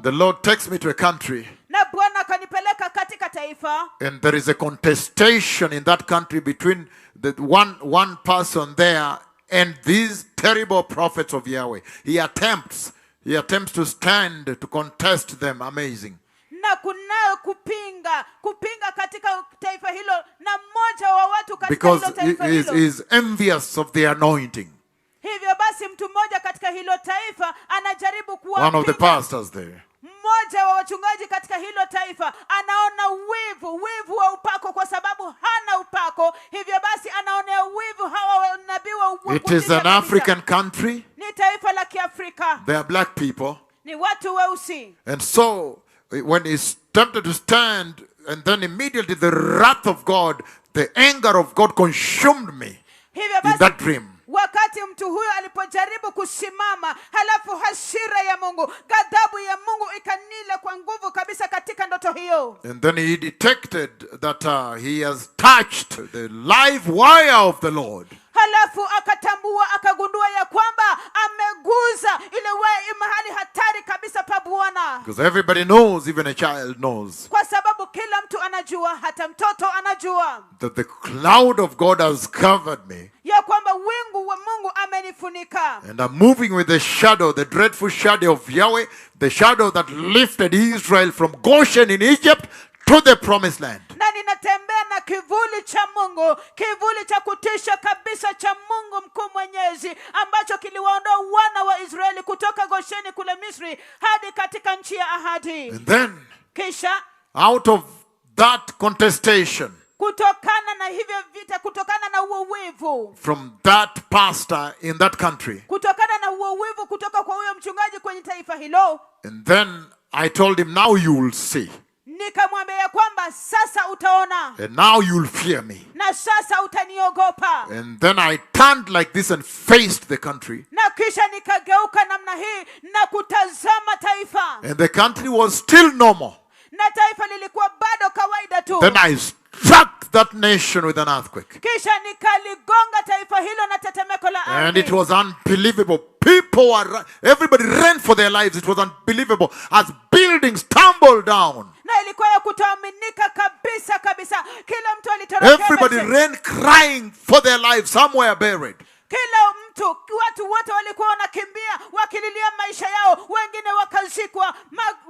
the Lord takes me to a country, na Bwana akanipeleka katika taifa, and there is a contestation in that country between the one person there and these terrible prophets of Yahweh. He attempts to stand to contest them. Amazing. na kunayo kupinga katika taifa hilo, na mmoja wa watu katika Because hilo taifa he hilo. is envious of the anointing. Hivyo basi mtu mmoja katika hilo taifa anajaribu One of the kuwapinga. pastors there. Mmoja wa wachungaji katika hilo taifa anaona wivu wa upako, kwa sababu hana upako. Hivyo basi anaonea wivu hawa nabii wa It is an African country. Ni taifa la Kiafrika. They are black people. Ni watu weusi. And so when he's tempted to stand, and then immediately the wrath of God, the anger of God consumed me Hivyo in basi that dream. wakati mtu huyo alipojaribu kusimama, halafu hasira ya Mungu, ghadhabu ya Mungu ikanila kwa nguvu kabisa katika ndoto hiyo. And then he detected that he has touched the live wire of the Lord. Halafu akagundua ya kwamba ameguza ile mahali hatari kabisa pa Bwana. Because everybody knows, even a child knows, Kwa sababu kila mtu anajua, hata mtoto anajua, that the cloud of God has covered me. ya kwamba wingu wa Mungu amenifunika. And I'm moving with the shadow, the dreadful shadow of Yahweh, the shadow that lifted Israel from Goshen in Egypt to the promised land. Na ninatembea na kivuli cha Mungu, kivuli cha kutisha kabisa cha Mungu mkuu mwenyezi, ambacho kiliwaondoa wana wa Israeli kutoka Gosheni kule Misri hadi katika nchi ya ahadi. And then, Kisha out of that contestation, kutokana na hivyo vita, kutokana na huo wivu, from that pastor in that country, kutokana na huo wivu kutoka kwa huyo mchungaji kwenye taifa hilo, and then I told him, now you will see, nikamwambia kwamba sasa utaona, and now you'll fear me. na sasa utaniogopa. And then I turned like this and faced the country, Na kisha nikageuka namna hii na kutazama taifa, and the country was still normal. na taifa lilikuwa bado kawaida tu. Then I struck that nation with an earthquake, Kisha nikaligonga taifa hilo na tetemeko la and it ardhi. was unbelievable. Everybody ran for their lives. It was unbelievable as buildings tumbled down. Na ilikuwa ya kutoaminika kabisa kabisa. Kila mtu alitorokea Everybody macho. ran crying for their lives, somewhere buried. Kila mtu, watu wote walikuwa wanakimbia wakililia maisha yao, wengine wakazikwa,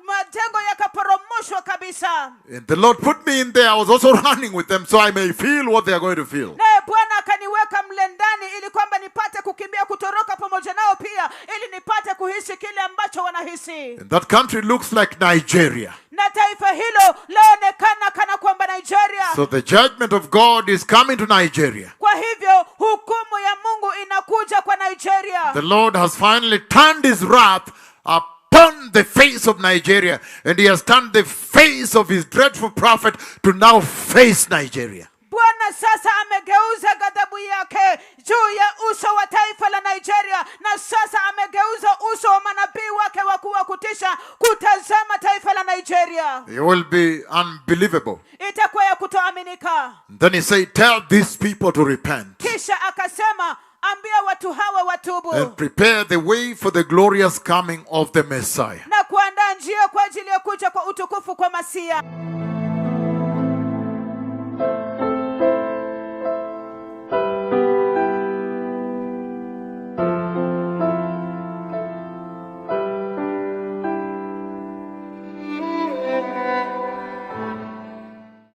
majengo yakaporomoshwa kabisa. And the Lord put me in there. I was also running with them so I may feel what they are going to feel. Naye Bwana akaniweka mle ndani ili kwamba nipate kukimbia, kutoroka pamoja nao pia, ili nipate kuhisi kile ambacho wanahisi. And that country looks like Nigeria. Na taifa hilo laonekana kana kwamba Nigeria. So the judgment of God is coming to Nigeria. Kwa hivyo hukumu ya Mungu inakuja kwa Nigeria. The Lord has finally turned his wrath upon the face of Nigeria, and he has turned the face of his dreadful prophet to now face Nigeria. Bwana sasa amegeuza ghadhabu yake juu ya uso wa taifa la Nigeria, na sasa amegeuza uso wa manabii wake wakuu wa kutisha kutazama taifa la Nigeria. It will be unbelievable. Itakuwa ya kutoaminika. Then he said, tell these people to repent Kisha akasema, ambia watu hawa watubu and prepare the way for the glorious coming of the Messiah. na kuandaa njia kwa ajili ya kuja kwa utukufu kwa Masia.